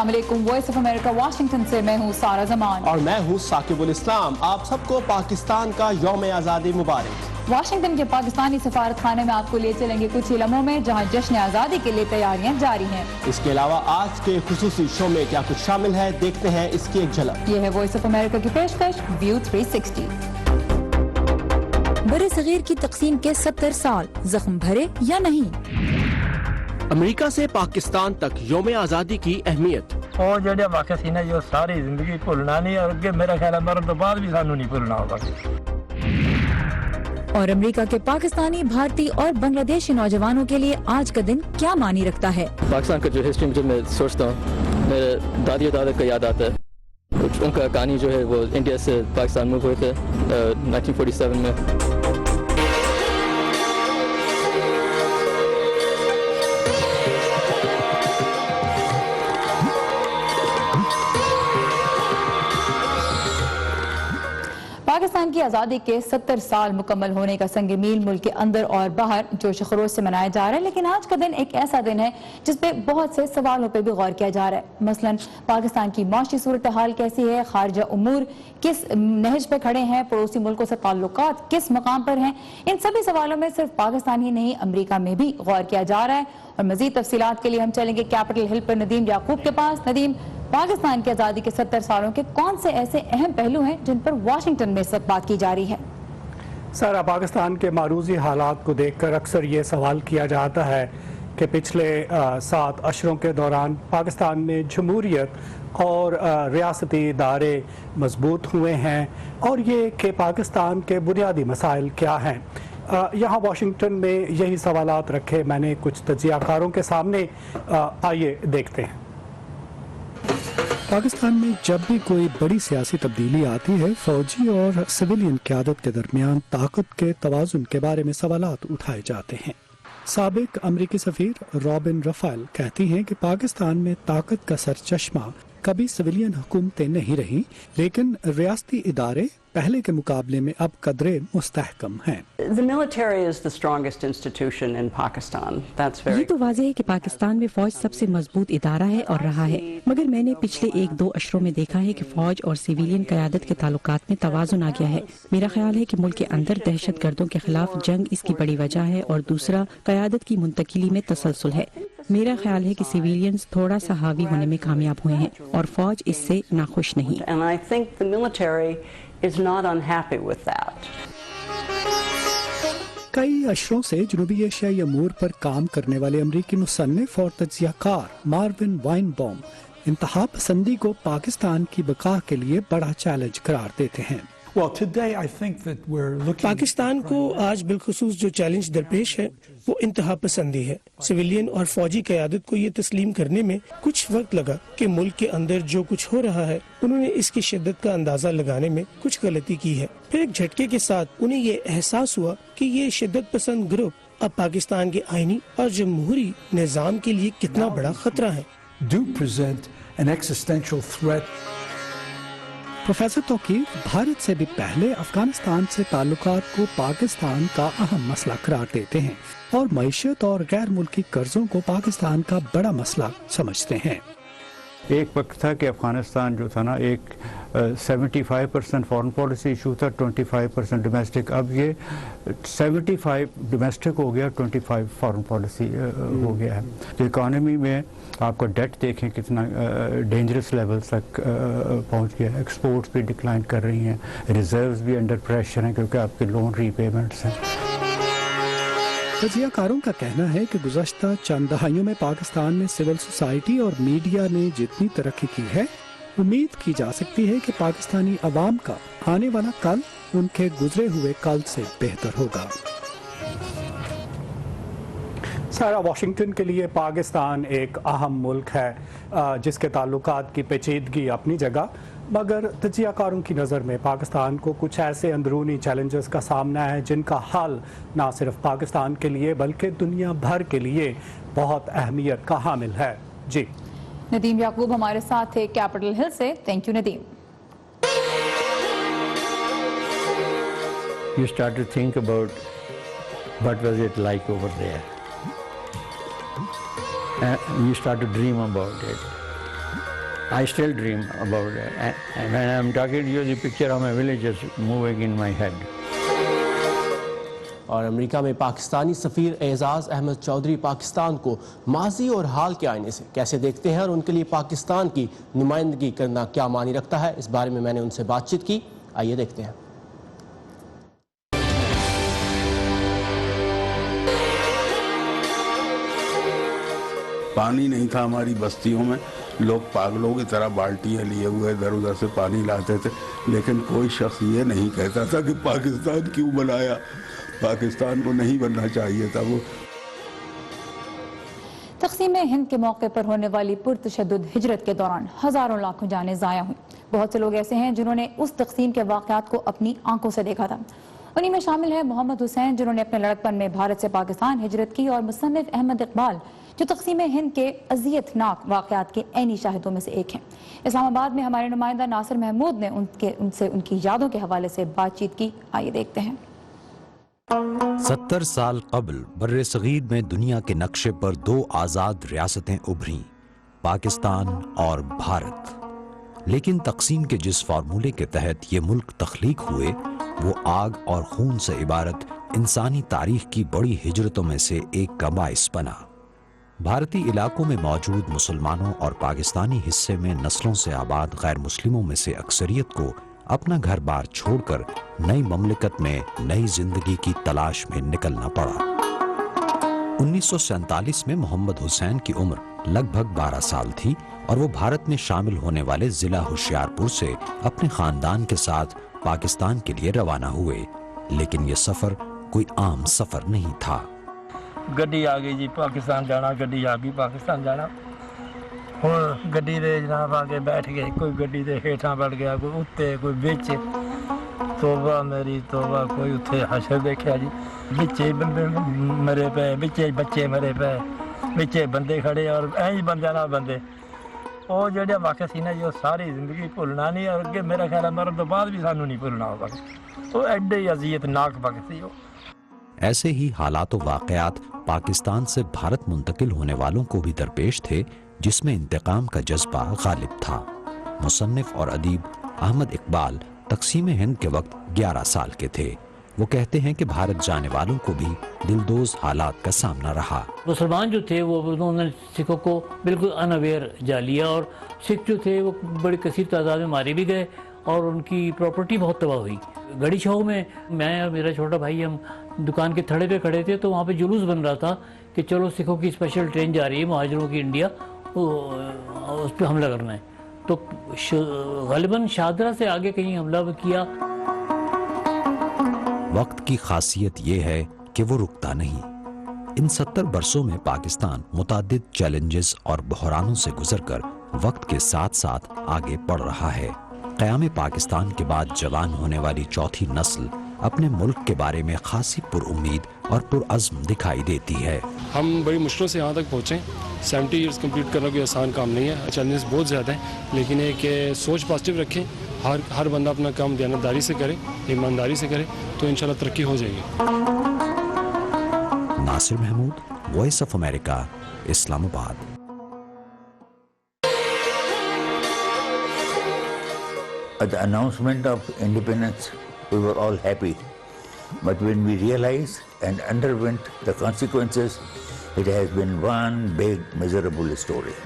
अस्सलाम वालेकुम, voice of America Washington से मैं हूँ सारा जमान और मैं हूँ साकिबुल इस्लाम। आप सबको पाकिस्तान का यौम आज़ादी मुबारक। वाशिंगटन के पाकिस्तानी सफारत खाने में आपको ले चलेंगे कुछ ही लम्हों में जहाँ जश्न आज़ादी के लिए तैयारियाँ जारी हैं। इसके अलावा आज के खुसूसी शो में क्या कुछ शामिल है, देखते हैं इसकी एक झलक। ये है वॉइस ऑफ अमेरिका की पेशकश व्यू 360। बड़े सगीर की तकसीम के 70 साल जख्म भरे या नहीं? अमेरिका से पाकिस्तान तक यौम आज़ादी की अहमियत और जो वाक़या थी ना, जो सारी जिंदगी भूलना नहीं, और अगे मेरा ख्याल है मरन तो बाद भी सानू नहीं भूलना होगा। और अमेरिका के पाकिस्तानी, भारतीय और बांग्लादेशी नौजवानों के लिए आज का दिन क्या मानी रखता है? पाकिस्तान का जो हिस्ट्री जब मैं सोचता हूँ, मेरे दादी और दादा का याद आता है। उनका कहानी जो है वो इंडिया से पाकिस्तान मूव हुए थे 1947 में। पाकिस्तान की आज़ादी के 70 साल मुकम्मल होने का संग मील मुल्क के अंदर और बाहर जोश खरोश से मनाया जा रहा है, लेकिन आज का दिन एक ऐसा दिन है जिस पे बहुत से सवालों पे भी गौर किया जा रहा है। मसलन पाकिस्तान की माशी सूरत हाल कैसी है, खारजा उमूर किस नहज पे खड़े हैं, पड़ोसी मुल्कों से ताल्लुकात किस मकाम पर हैं। इन सभी सवालों में सिर्फ पाकिस्तान ही नहीं, अमरीका में भी गौर किया जा रहा है। और मजीद तफसीलात के लिए हम चलेंगे कैपिटल हिल पर नदीम याकूब के पास। नदीम, पाकिस्तान की आज़ादी के 70 सालों के कौन से ऐसे अहम पहलू हैं जिन पर वाशिंगटन में इस वक्त बात की जा रही है? सारा पाकिस्तान के मारूजी हालात को देखकर अक्सर ये सवाल किया जाता है कि पिछले 7 अशरों के दौरान पाकिस्तान में जमहूरियत और रियासती इदारे मजबूत हुए हैं, और ये कि पाकिस्तान के बुनियादी मसाइल क्या हैं। यहाँ वाशिंगटन में यही सवालात रखे मैंने कुछ तजियाकारों के सामने। आइए देखते हैं। पाकिस्तान में जब भी कोई बड़ी सियासी तब्दीली आती है, फौजी और सिविलियन क़यादत के दरमियान ताकत के तवाज़ुन के बारे में सवालात उठाए जाते हैं। साबिक अमरीकी सफ़ीर रॉबिन रफ़ाइल कहती हैं कि पाकिस्तान में ताकत का सरचश्मा कभी सिविलियन हुकूमतें नहीं रही, लेकिन रियासती इदारे पहले के मुकाबले में अब कदरे मुस्तहकम हैं। ये तो वाज़ेह है कि पाकिस्तान में फौज सबसे मजबूत इदारा है और रहा है, मगर मैंने पिछले 1-2 अशरों में देखा है कि फौज और सिविलियन क़यादत के ताल्लुकात में तवाज़ुन आ गया है। मेरा ख्याल है कि मुल्क के अंदर दहशत गर्दों के खिलाफ जंग इसकी बड़ी वजह है, और दूसरा क़यादत की मुंतकिली में तसलसल है। मेरा ख्याल है कि सिविलियंस थोड़ा सा हावी होने में कामयाब हुए हैं और फौज इससे नाखुश नहीं। कई अशरों से जनूबी एशियाई अमूर पर काम करने वाले अमरीकी मुसन्निफ और तज्ज़ियाकार मार्विन वाइनबॉम इंतहा पसंदी को पाकिस्तान की बका के लिए बड़ा चैलेंज करार देते हैं। पाकिस्तान को आज बिलखुसूस जो चैलेंज दरपेश है वो इंतहा पसंदी है। सिविलियन और फौजी क़यादत को ये तस्लीम करने में कुछ वक्त लगा कि मुल्क के अंदर जो कुछ हो रहा है उन्होंने इसकी शिद्दत का अंदाजा लगाने में कुछ गलती की है। फिर एक झटके के साथ उन्हें ये एहसास हुआ कि ये शिद्दत पसंद ग्रुप अब पाकिस्तान के आईनी और जमहूरी निज़ाम के लिए कितना बड़ा खतरा है। प्रोफेसर तौकीफ भारत से भी पहले अफगानिस्तान से ताल्लुकात को पाकिस्तान का अहम मसला करार देते हैं और मईशत और गैर मुल्की कर्जों को पाकिस्तान का बड़ा मसला समझते हैं। एक वक्त था कि अफगानिस्तान जो था ना, एक 75% फॉरेन पॉलिसी इशू था, 25% डोमेस्टिक। अब ये 75 डोमेस्टिक हो गया, 25 फॉरेन पॉलिसी हो गया है। तो इकॉनमी में आपका डेट देखें कितना डेंजरस लेवल तक पहुंच गया है। एक्सपोर्ट्स भी डिक्लाइन कर रही हैं, रिजर्व्स भी अंडर प्रेशर हैं क्योंकि आपके लोन रीपेमेंट्स हैं। तजियाकारों का कहना है कि गुज़श्ता चंद दहाइयों में पाकिस्तान में सिविल सोसाइटी और मीडिया ने जितनी तरक्की की है, उम्मीद की जा सकती है कि पाकिस्तानी अवाम का आने वाला कल उनके गुजरे हुए कल से बेहतर होगा। सारा वाशिंगटन के लिए पाकिस्तान एक अहम मुल्क है जिसके ताल्लुकात की पेचीदगी अपनी जगह, मगर तजियाकारों की नज़र में पाकिस्तान को कुछ ऐसे अंदरूनी चैलेंजेस का सामना है जिनका हल ना सिर्फ पाकिस्तान के लिए बल्कि दुनिया भर के लिए बहुत अहमियत का हामिल है। जी, नदीम याकूब हमारे साथ थे कैपिटल हिल से। Thank you Nadeem. You start to think about what was it like over there. And you start to dream about it. I still dream about it. And when I'm talking to you, the picture of my village is moving in my head. और America में पाकिस्तानी सफ़ीर एजाज़ अहमद चौधरी पाकिस्तान को माजी और हाल के आईने से कैसे देखते हैं और उनके लिए पाकिस्तान की नुमाइंदगी करना क्या मानी रखता है, इस बारे में मैंने उनसे बातचीत की। आइए देखते हैं। पानी नहीं था हमारी बस्तियों में, लोग पागलों की तरह बाल्टियाँ लिए हुए इधर उधर से पानी लाते थे, लेकिन कोई शख्स ये नहीं कहता था कि पाकिस्तान क्यों बनाया, पाकिस्तान को नहीं बनना चाहिए था। वो तक़सीम हिंद के मौके पर होने वाली पुरतशद्दुद हिजरत के दौरान हज़ारों लाखों जानें ज़ाया हुई। बहुत से लोग ऐसे हैं जिन्होंने उस तक़सीम के वाक़यात को अपनी आंखों से देखा था। उन्हीं में शामिल है मोहम्मद हुसैन, जिन्होंने अपने लड़कपन में भारत से पाकिस्तान हिजरत की, और मुसन्निफ अहमद इकबाल, जो तक़सीम हिंद के अज़ियतनाक वाक़यात के ऐनी शाहिदों में से एक हैं। इस्लामाबाद में हमारे नुमाइंदा नासिर महमूद ने उनसे उनकी यादों के हवाले से बातचीत की। आइए देखते हैं। 70 साल कबल बर्रे सगीर में दुनिया के नक्शे पर दो आज़ाद रियासतें उभरीं, पाकिस्तान और भारत। लेकिन तक़सीम के जिस फार्मूले के तहत ये मुल्क तख्लीक हुए, वो आग और खून से इबारत इंसानी तारीख की बड़ी हिजरतों में से एक का बाइस बना। भारतीय इलाकों में मौजूद मुसलमानों और पाकिस्तानी हिस्से में नस्लों से आबाद गैर मुस्लिमों में से अक्सरियत को अपना घर बार छोड़कर नई ममलिकत में नई जिंदगी की तलाश में निकलना पड़ा। 1947 में मोहम्मद हुसैन की उम्र लगभग 12 साल थी और वो भारत में शामिल होने वाले जिला होशियारपुर से अपने खानदान के साथ पाकिस्तान के लिए रवाना हुए। लेकिन ये सफर कोई आम सफर नहीं था। गड्डी आ गई जी, पाकिस्तान जाना, गड्डी आ गई पाकिस्तान जाना। हुण गड्डी दे जनाब आगे बैठ गए, कोई गड्डी दे हेठां बैठ गया, कोई उत्ते कोई बिच। तोबा मेरी तोबा, कोई उत्थे हशर देखा जी, बिचे बंदे मरे पे, बिचे बच्चे मरे पे, बिचे बंदे खड़े और ऐ बंदे ना बंदे। ਉਹ ਜਿਹੜਾ ਵਾਕਿਆ ਸੀ ਨਾ ਜੀ, ਉਹ ਸਾਰੀ ਜ਼ਿੰਦਗੀ ਭੁੱਲਣਾ ਨਹੀਂ, ਔਰ ਅੱਗੇ ਮੇਰਾ ਖਿਆਲ ਹੈ ਮਰਨ ਤੋਂ ਬਾਅਦ ਵੀ ਸਾਨੂੰ ਨਹੀਂ ਭੁੱਲਣਾ ਹੋਗਾ। ਉਹ ਐਡੇ ਹੀ ਅਜ਼ੀयतनाक वक्त थी वो। ऐसे ही हालात व वाक़यात पाकिस्तान से भारत मुंतकिल होने वालों को भी दरपेश थे, जिसमें इंतकाम का जज्बा गालिब था। मुसन्निफ और अदीब अहमद इकबाल तक़सीम हिंद के वक्त 11 साल के थे। वो कहते हैं कि भारत जाने वालों को भी दिलदोज हालात का सामना रहा। मुसलमान जो थे वो उन्होंने सिखों को बिल्कुल अनअवेयर जा लिया, और सिख जो थे वो बड़ी कसीर तादाद में मारे भी गए और उनकी प्रॉपर्टी बहुत तबाह हुई। गढ़ी छाऊ में मैं और मेरा छोटा भाई हम दुकान के थड़े पे खड़े थे, तो वहाँ पे जुलूस बन रहा था कि चलो सिखों की स्पेशल ट्रेन जा रही है मुहाजिरों की इंडिया, उस पर हमला करना है। तो गालिबन शादरा से आगे कहीं हमला किया। वक्त की खासियत ये है कि वो रुकता नहीं। इन 70 बरसों में पाकिस्तान मुतादिद चैलेंजेस और बहरानों से गुजरकर वक्त के साथ साथ आगे बढ़ रहा है। क़याम पाकिस्तान के बाद जवान होने वाली चौथी नस्ल अपने मुल्क के बारे में खासी पुरउम्मीद और पुरअज़्म दिखाई देती है। हम बड़ी मुश्किलों से यहाँ तक पहुँचे। 70 ईयर्स कंप्लीट करना कोई आसान काम नहीं है, चैलेंजेस बहुत ज़्यादा हैं, लेकिन एक सोच पॉजिटिव रखें, हर बंदा अपना काम दयानतदारी से करे, ईमानदारी से करे, तो इंशाल्लाह तरक्की हो जाएगी। Nasir Mahmood, Voice of America, Islamabad. At the announcement of independence, we were all happy. But when we realized and underwent the consequences, it has been one big miserable story.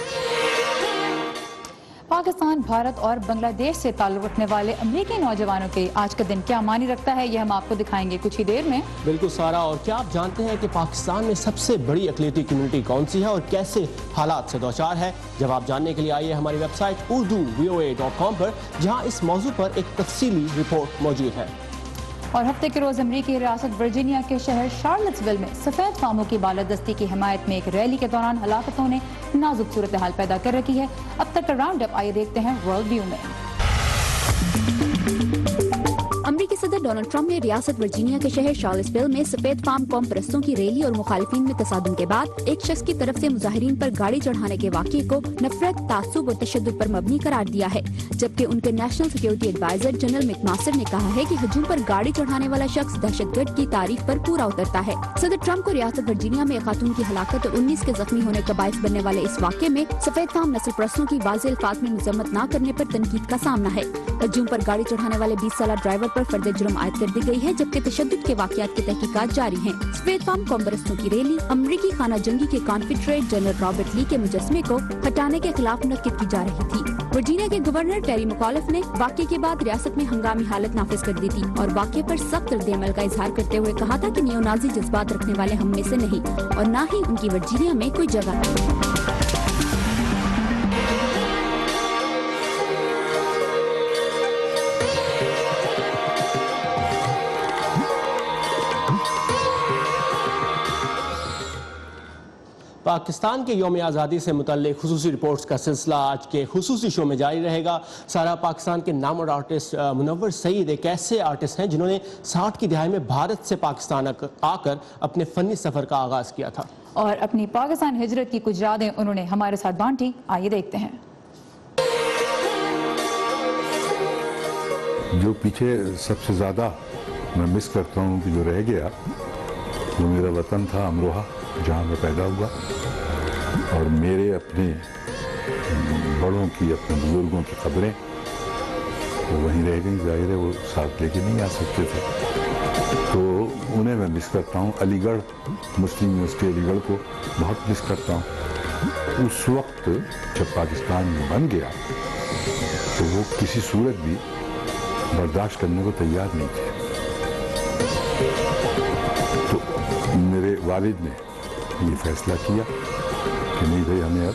Pakistan, Bharat और बांग्लादेश से ताल्लुक़ रखने वाले अमेरिकी नौजवानों के आज का दिन क्या मानी रखता है, ये हम आपको दिखाएंगे कुछ ही देर में। बिल्कुल सारा, और क्या आप जानते हैं कि पाकिस्तान में सबसे बड़ी अक़लियती कम्युनिटी कौन सी है और कैसे हालात से दोचार है? जवाब जानने के लिए आइए हमारी वेबसाइट urduvoa.com पर, जहां इस मौजू पर एक तफसीली रिपोर्ट मौजूद है। और हफ्ते के रोज अमरीकी रियासत वर्जीनिया के शहर शार्लट्सविल में सफेद फामों की बालादस्ती की हिमायत में एक रैली के दौरान हलाकतों ने नाजुक सूरत हाल पैदा कर रखी है। अब तक का राउंड अप आइए देखते हैं वर्ल्ड व्यू में। अमरीकी सदर डोनाल्ड ट्रंप ने रियासत वर्जीनिया के शहर शार्लेट्सविल में सफेद फार्म कौम परस्तों की रैली और मुखालिफिन में तसादुम के बाद एक शख्स की तरफ से मुजाहिरीन पर गाड़ी चढ़ाने के वाक़ये को नफरत, तासुब और तशद्दुद पर मबनी करार दिया है, जबकि उनके national security adviser general McMaster ने कहा है कि हजूम पर गाड़ी चढ़ाने वाला शख्स दहशतगर्द की तारीफ पर पूरा उतरता है। सदर ट्रंप को रियासत वर्जीनिया में एक खातून की हलाकत और 19 के जख्मी होने का बाइस बनने वाले इस वाक़ये में सफेद फार्म नस्ल परस्तों की वाज़ेह अल्फाज में मजम्मत न करने पर तनकीद का सामना है। हजूम पर गाड़ी चढ़ाने वाले 20 साल ड्राइवर पर फर्द जुर्म आयद कर दी गई है, जबकि तशद्दुद के वाक़यात की तहकीकात जारी हैं। सफेद फार्म कौम परस्तों की रैली अमरीकी खाना जंगी के कॉन्फेडरेट जनरल रॉबर्ट ली के मुजस्मे को हटाने के खिलाफ मुनक्किद की जा रही थी। वर्जीनिया के गवर्नर टेरी मैकाउलिफ ने वाक़ये के बाद रियासत में हंगामी हालत नाफिज कर दी थी और वाक़ये पर सख्त रद्द-ए-अमल का इजहार करते हुए कहा था कि नियोनाजी जज्बात रखने वाले हम में से नहीं और न ही उनकी वर्जीनिया में कोई जगह है। पाकिस्तान के यौम आज़ादी से मुतल्लिक खुसूसी रिपोर्ट्स का सिलसिला आज के खुसूसी शो में जारी रहेगा। सारा पाकिस्तान के नामवर आर्टिस्ट मुनव्वर सईद एक ऐसे आर्टिस्ट हैं जिन्होंने 60 की दहाई में भारत से पाकिस्तान आकर अपने फ़नी सफ़र का आगाज़ किया था और अपनी पाकिस्तान हिजरत की कुछ यादें उन्होंने हमारे साथ बांटी। आइए देखते हैं। जो पीछे सबसे ज़्यादा मैं मिस करता हूँ कि जो रह गया, वो मेरा वतन था अमरोहा, जहाँ मैं पैदा हुआ, और मेरे अपने बड़ों की, अपने बुजुर्गों की खबरें वो वहीं रह गई। जाहिर है वो साथ लेके नहीं आ सकते थे, तो उन्हें मैं मिस करता हूँ। अलीगढ़, मुस्लिम यूनिवर्सिटी अलीगढ़ को बहुत मिस करता हूँ। उस वक्त जब पाकिस्तान बन गया तो वो किसी सूरत भी बर्दाश्त करने को तैयार नहीं थे। तो मेरे वालिद ने ये फैसला किया कि नहीं भाई, हमें अब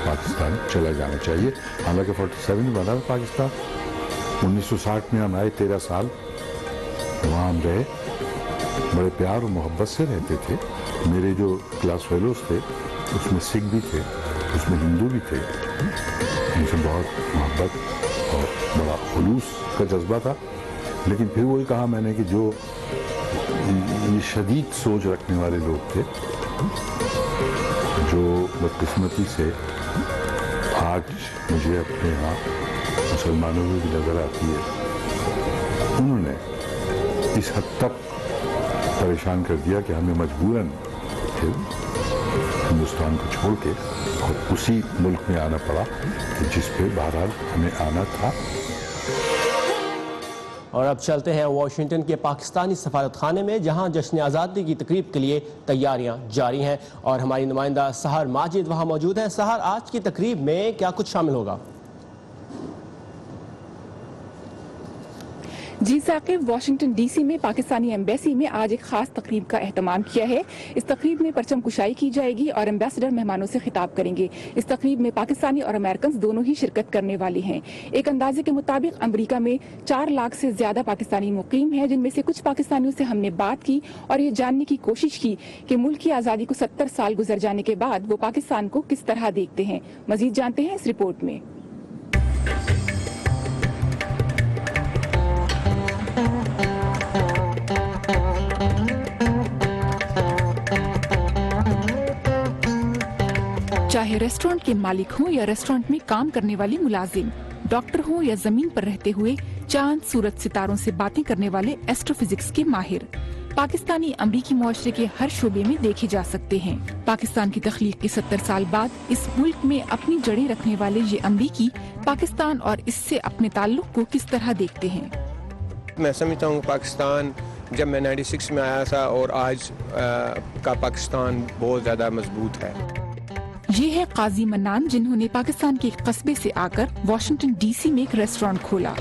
पाकिस्तान चला जाना चाहिए। हालांकि 47 में बना पाकिस्तान, 1960 में हम आए, 13 साल वहाँ हम रहे, बड़े प्यार और मोहब्बत से रहते थे। मेरे जो क्लास फेलोज थे उसमें सिख भी थे, उसमें हिंदू भी थे, उनसे बहुत मोहब्बत और बड़ा खुलूस का जज्बा था। लेकिन फिर वही कहा मैंने कि जो ये शदीद सोच रखने वाले लोग थे, जो बदकिस्मती से आज मुझे अपने यहाँ मुसलमानों में भी नज़र आती है, उन्होंने इस हद तक परेशान कर दिया कि हमें मजबूरन फिर हिंदुस्तान को छोड़ के और उसी मुल्क में आना पड़ा कि जिस पे बहरहाल हमें आना था। और अब चलते हैं वाशिंगटन के पाकिस्तानी सफारत खाने में, जहां जश्न आज़ादी की तकरीब के लिए तैयारियां जारी हैं और हमारी नुमाइंदा सहर माजिद वहां मौजूद है। सहर, आज की तकरीब में क्या कुछ शामिल होगा? जी साकिब, वाशिंगटन डीसी में पाकिस्तानी एम्बेसी में आज एक खास तकरीब का एहतमाम किया है। इस तकरीब में परचम कुशाई की जाएगी और एम्बेसडर मेहमानों से खिताब करेंगे। इस तकरीब में पाकिस्तानी और अमेरिकन दोनों ही शिरकत करने वाले हैं। एक अंदाजे के मुताबिक अमेरिका में 4 लाख से ज्यादा पाकिस्तानी मुकीम हैं, जिनमें से कुछ पाकिस्तानियों से हमने बात की और ये जानने की कोशिश की कि मुल्क की आज़ादी को 70 साल गुजर जाने के बाद वो पाकिस्तान को किस तरह देखते हैं। मजीद जानते हैं इस रिपोर्ट में। चाहे रेस्टोरेंट के मालिक हों या रेस्टोरेंट में काम करने वाले मुलाजिम, डॉक्टर हों या जमीन पर रहते हुए चांद, सूरज, सितारों से बातें करने वाले एस्ट्रोफिजिक्स के माहिर, पाकिस्तानी अमरीकी मुआशरे के हर शोबे में देखे जा सकते हैं। पाकिस्तान की तख्लीक के 70 साल बाद इस मुल्क में अपनी जड़ें रखने वाले ये अमरीकी पाकिस्तान और इससे अपने ताल्लुक को किस तरह देखते हैं। मैं समझता हूँ पाकिस्तान जब मैं 96 में आया था और आज का पाकिस्तान बहुत ज़्यादा मजबूत है। ये है काजी मन्नान, जिन्होंने पाकिस्तान के एक कस्बे से आकर वाशिंगटन डीसी में एक रेस्टोरेंट खोला।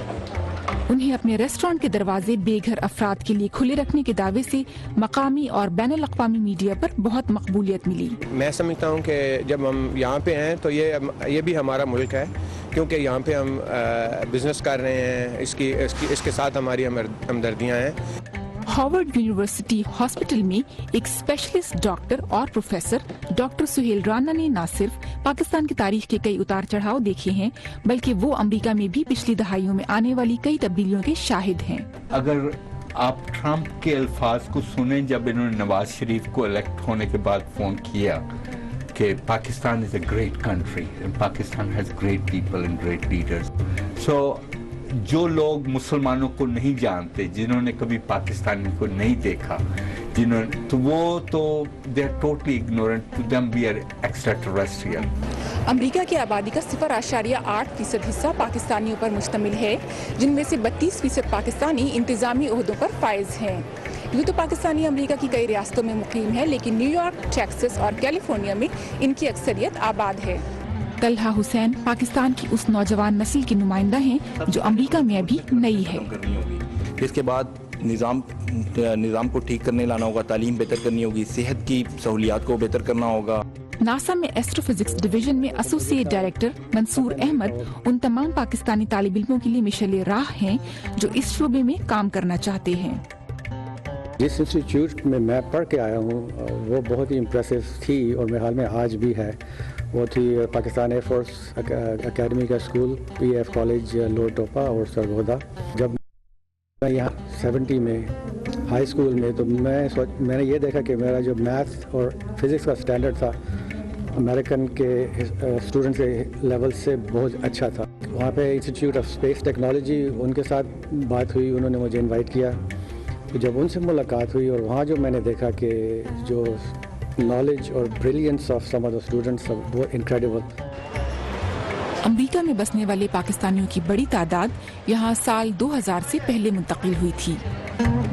उन्हें अपने रेस्टोरेंट के दरवाजे बेघर अफराद के लिए खुले रखने के दावे से मकामी और बैनुल अक़वामी मीडिया पर बहुत मकबूलियत मिली। मैं समझता हूँ कि जब हम यहाँ पे हैं तो ये भी हमारा मुल्क है, क्योंकि यहाँ पे हम बिजनेस कर रहे हैं, इसके साथ हमारी हमदर्दियाँ हैं। हार्वर्ड यूनिवर्सिटी हॉस्पिटल में एक स्पेशलिस्ट डॉक्टर और प्रोफेसर डॉक्टर सुहेल राना ने न सिर्फ पाकिस्तान की तारीख के कई उतार चढ़ाव देखे हैं, बल्कि वो अमेरिका में भी पिछली दहाइयों में आने वाली कई तब्दीलियों के शाहिद हैं। अगर آپ ٹرمپ کے الفاظ کو سنیں جب انہوں نے نواز شریف کو الیکٹ ہونے کے بعد فون کیا کہ Pakistan is a great country and Pakistan has great people and great leaders. So جو لوگ مسلمانوں کو نہیں جانتے, جنہوں نے کبھی پاکستانی کو نہیں دیکھا, تو وہ تو they are totally ignorant, to them we are extraterrestrial. امریکہ کی آبادی کا 0.8% حصہ پاکستانیوں پر مشتمل ہے, جن میں سے 32% پاکستانی انتظامی عہدوں پر فائز ہیں. یوں تو پاکستانی امریکہ کی کئی ریاستوں میں مقیم ہے, لیکن نیو یارک, ٹیکساس اور کیلیفورنیا میں ان کی اکثریت آباد ہے. طلحہ حسین پاکستان کی اس نوجوان نسل کی نمائندہ ہیں جو امریکہ میں ابھی نئی ہے. اس کے بعد نظام کو ٹھیک کرنے لانا ہوگا, تعلیم بہتر کرنی ہوگی, صحت کی سہولیات کو بہتر کرنا ہوگا. ناسا میں ایسٹرو فزکس ڈویژن میں ایسوسیٹ ڈائریکٹر منصور احمد ان تمام پاکستانی طالب علموں کے لیے مشعل راہ ہیں جو اس شعبے میں کام کرنا چاہتے ہیں. جس انسٹیٹیوٹ میں میں پڑھ کے آیا ہوں وہ بہت ہی امپریسو تھی اور میرے حال میں آج بھی ہے. وہ تھی پاکستان ایئر فورس اکیڈمی کا school, P F college Lower Topa اور سرگودا. جب میں یہاں 70 میں ہائی اسکول میں, تو میں نے یہ دیکھا کہ میرا جو میتھ اور فزکس کا اسٹینڈرڈ تھا امریکن کے اسٹوڈنٹ کے لیول سے بہت اچھا تھا. وہاں پہ انسٹیٹیوٹ آف اسپیس ٹیکنالوجی ان کے ساتھ بات ہوئی, انہوں نے مجھے انوائٹ کیا. جب ان سے ملاقات ہوئی اور وہاں جو میں نے دیکھا کہ جو نالج اور brilliance of some of the students وہ انکریڈیبل. امریکہ میں بسنے والے پاکستانیوں کی بڑی تعداد یہاں سال 2000 سے پہلے منتقل ہوئی تھی.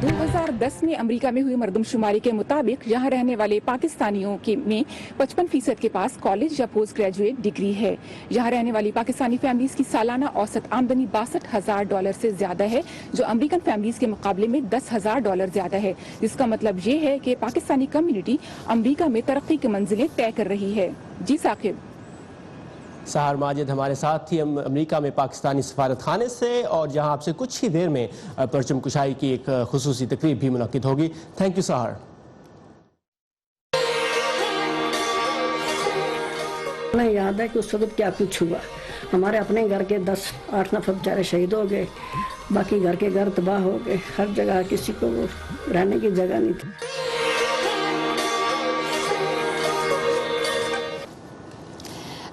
2010 میں امریکہ میں ہوئی مردم شماری کے مطابق یہاں رہنے والے پاکستانیوں میں 55% کے پاس کالج یا پوسٹ گریجویٹ ڈگری ہے. یہاں رہنے والی پاکستانی فیملیز کی سالانہ اوسط آمدنی $62,000 سے زیادہ ہے, جو امریکن فیملیز کے مقابلے میں $10,000 زیادہ ہے, جس کا مطلب یہ ہے کہ پاکستانی کمیونٹی امریکہ میں ترقی کی منزلیں طے کر رہی ہے. جی ثاقب. سہار ماجد ہمارے ساتھ تھی امریکہ میں پاکستانی سفارت خانے سے, اور جہاں آپ سے کچھ ہی دیر میں پرچم کشائی کی ایک خصوصی تقریب بھی منعقد ہوگی. Thank you sir. ہمیں یاد ہے کہ اس وقت کیا کچھ ہوا. ہمارے اپنے گھر کے 10-8 نفر بیچارے شہید ہو گئے, باقی گھر کے گھر تباہ ہو گئے, ہر جگہ کسی کو رہنے کی جگہ نہیں تھی.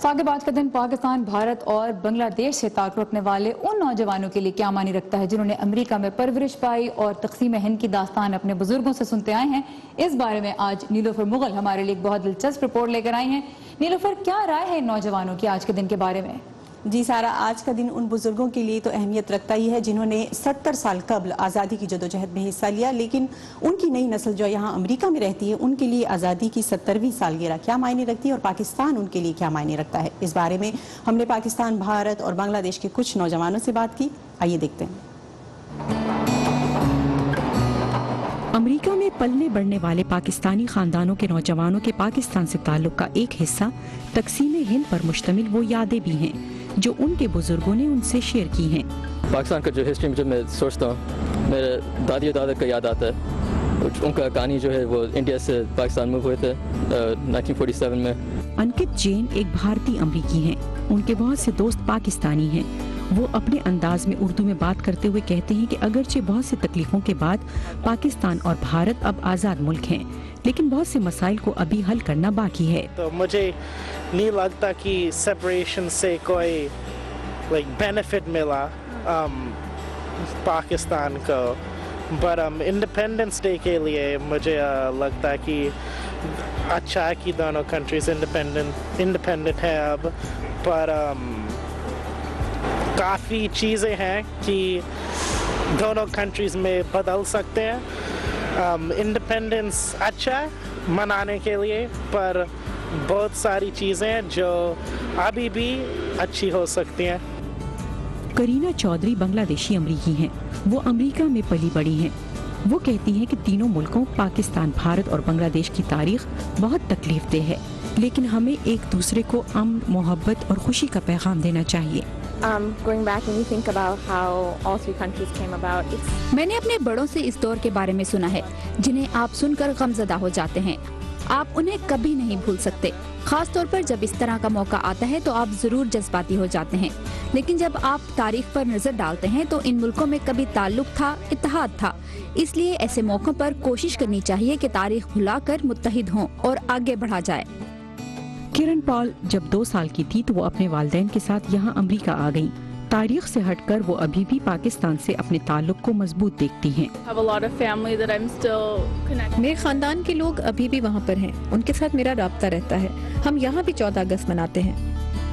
ثاقب, آج کا دن پاکستان, بھارت اور بنگلہ دیش سے تعلق رکھنے والے ان نوجوانوں کے لیے کیا معنی رکھتا ہے جنہوں نے امریکہ میں پرورش پائی اور تقسیم ہند کی داستان اپنے بزرگوں سے سنتے آئے ہیں؟ اس بارے میں آج نیلوفر مغل ہمارے لیے ایک بہت دلچسپ رپورٹ لے کر آئی ہیں. نیلوفر, کیا رائے ہے نوجوانوں کی آج کے دن کے بارے میں؟ جی سارا, آج کا دن ان بزرگوں کے لیے تو اہمیت رکھتا ہی ہے جنہوں نے 70 سال قبل آزادی کی جدوجہد میں حصہ لیا, لیکن ان کی نئی نسل جو یہاں امریکہ میں رہتی ہے ان کے لیے آزادی کی 70ویں سالگرہ کیا معنی رکھتی ہے اور پاکستان ان کے لیے کیا معنی رکھتا ہے. اس بارے میں ہم نے پاکستان, بھارت اور بنگلہ دیش کے کچھ نوجوانوں سے بات کی. آئیے دیکھتے ہیں. امریکہ میں پلنے بڑھنے والے پاکستانی خاندانوں کے نوجوانوں کے پاکستان سے تعلق کا ایک حصہ تقسیم ہند پر مشتمل وہ یادیں بھی ہیں جو ان کے بزرگوں نے ان سے شیئر کی ہیں. پاکستان کا جو ہسٹری جب میں سوچتا ہوں, میرے دادی و دادا کا یاد آتا ہے. ان کا کہانی جو ہے وہ انڈیا سے پاکستان موو ہوئے تھے 1947 میں. انکت جین ایک بھارتی امریکی ہیں. ان کے بہت سے دوست پاکستانی ہیں. وہ اپنے انداز میں اردو میں بات کرتے ہوئے کہتے ہیں کہ اگرچہ بہت سی تکلیفوں کے بعد پاکستان اور بھارت اب آزاد ملک ہیں, لیکن بہت سے مسائل کو ابھی حل کرنا باقی ہے. تو مجھے نہیں لگتا کہ سیپریشن سے کوئی بینیفٹ ملا پاکستان کو, بٹ انڈیپینڈنس ڈے کے لیے مجھے لگتا ہے کہ اچھا ہے کہ دونوں کنٹریز انڈیپینڈنٹ ہے اب, پر کافی چیزیں ہیں کہ دونوں کنٹریز میں بدل سکتے ہیں. انڈیپینڈنس اچھا ہے منانے کے لیے, پر بہت ساری چیزیں جو ابھی بھی اچھی ہو سکتی ہیں. کرینہ چودھری بنگلہ دیشی امریکی ہیں. وہ امریکہ میں پلی بڑی ہیں. وہ کہتی ہیں کہ تینوں ملکوں پاکستان, بھارت اور بنگلہ دیش کی تاریخ بہت تکلیف دہ ہے, لیکن ہمیں ایک دوسرے کو امن, محبت اور خوشی کا پیغام دینا چاہیے. میں نے اپنے بڑوں سے اس دور کے بارے میں سنا ہے جنہیں آپ سن کر غمزدہ ہو جاتے ہیں. آپ انہیں کبھی نہیں بھول سکتے. خاص طور پر جب اس طرح کا موقع آتا ہے تو آپ ضرور جذباتی ہو جاتے ہیں، لیکن جب آپ تاریخ پر نظر ڈالتے ہیں تو ان ملکوں میں کبھی تعلق تھا، اتحاد تھا۔ اس لیے ایسے موقعوں پر کوشش کرنی چاہیے کہ تاریخ بھلا کر متحد ہوں اور آگے بڑھا جائے۔ کرن پال جب 2 سال کی تھی تو وہ اپنے والدین کے ساتھ یہاں امریکہ آ گئیں۔ تاریخ سے ہٹ کر وہ ابھی بھی پاکستان سے اپنے تعلق کو مضبوط دیکھتی ہیں۔ میرے خاندان کے لوگ ابھی بھی وہاں پر ہیں، ان کے ساتھ میرا رابطہ رہتا ہے۔ ہم یہاں بھی 14 اگست مناتے ہیں۔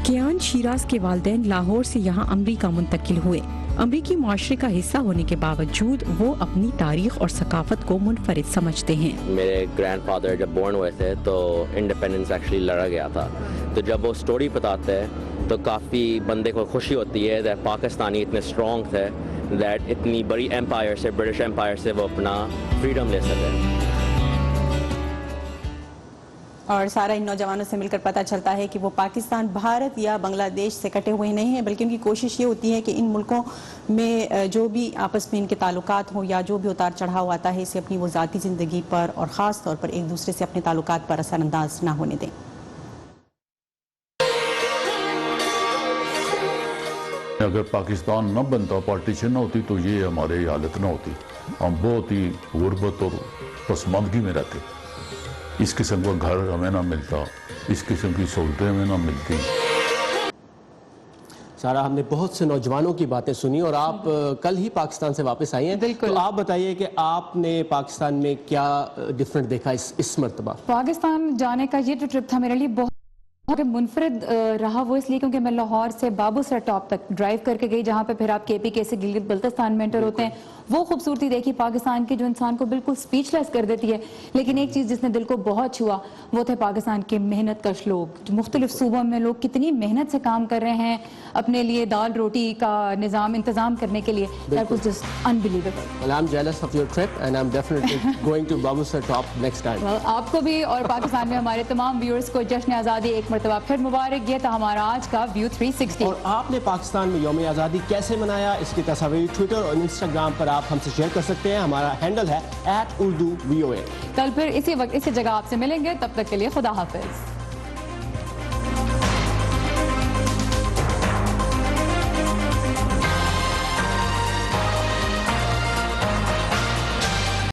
کیان شیراز کے والدین لاہور سے یہاں امریکہ منتقل ہوئے۔ امریکی معاشرے کا حصہ ہونے کے باوجود وہ اپنی تاریخ اور ثقافت کو منفرد سمجھتے ہیں۔ میرے گرینڈ فادر جب بورن ہوئے تھے تو انڈیپینڈنس ایکچولی لڑا گیا تھا، تو جب وہ سٹوری بتاتے ہیں تو کافی بندے کو خوشی ہوتی ہے کہ پاکستانی اتنے اسٹرانگ تھے دیٹ اتنی بڑی ایمپائر سے، برٹش ایمپائر سے وہ اپنا فریڈم لے سکے۔ اور سارا ان نوجوانوں سے مل کر پتہ چلتا ہے کہ وہ پاکستان، بھارت یا بنگلہ دیش سے کٹے ہوئے نہیں ہیں، بلکہ ان کی کوشش یہ ہوتی ہے کہ ان ملکوں میں جو بھی آپس میں ان کے تعلقات ہوں یا جو بھی اتار چڑھاؤ آتا ہے اسے اپنی وہ ذاتی زندگی پر اور خاص طور پر ایک دوسرے سے اپنے تعلقات پر اثر انداز نہ ہونے دیں۔ اگر پاکستان نہ بنتا، پارٹیشن نہ ہوتی تو یہ ہماری حالت نہ ہوتی۔ ہم بہت ہی غربت اور پسماندگی میں رہتے، اس قسم کا گھر ہمیں نہ ملتا، اس قسم کی سہولتیں ہمیں نہ ملتی۔ سارا، ہم نے بہت سے نوجوانوں کی باتیں سنی اور آپ کل ہی پاکستان سے واپس آئی ہیں، تو آپ بتائیے کہ آپ نے پاکستان میں کیا ڈیفرنٹ دیکھا اس مرتبہ؟ پاکستان جانے کا یہ جو ٹرپ تھا میرے لیے بہت منفرد رہا، وہ اس لیے کیونکہ میں لاہور سے بابو سر ٹاپ تک ڈرائیو کر کے گئی، جہاں پہ پھر آپ KPK سے گلگت بلتستان میں انٹر ہوتے ہیں۔ وہ خوبصورتی دیکھی پاکستان کی جو انسان کو بالکل سپیچ لیس کر دیتی ہے، لیکن ایک چیز جس نے دل کو بہت چھوا وہ تھے پاکستان کے محنت کش لوگ، جو مختلف صوبوں میں لوگ کتنی محنت سے کام کر رہے ہیں اپنے لیے دال روٹی کا انتظام کرنے کے لیے۔ That was just unbelievable. Well, I'm jealous of your trip and I'm definitely going to Babu Sir Top next time. Well, آپ کو بھی اور پاکستان میں ہمارے تمام ویورز کو جشن آزادی ایک مرتبہ پھر مبارک۔ یہ تھا ہمارا آج کا ویو 360۔ اور آپ نے پاکستان میں یوم آزادی کیسے منایا، اس کی تصاویر ٹویٹر اور انسٹاگرام پر آپ ہم سے شیئر کر سکتے ہیں۔ ہمارا ہینڈل ہے @UrduVOA۔ کل پھر اسی وقت اسی جگہ آپ سے ملیں گے، تب تک کے لیے خدا حافظ۔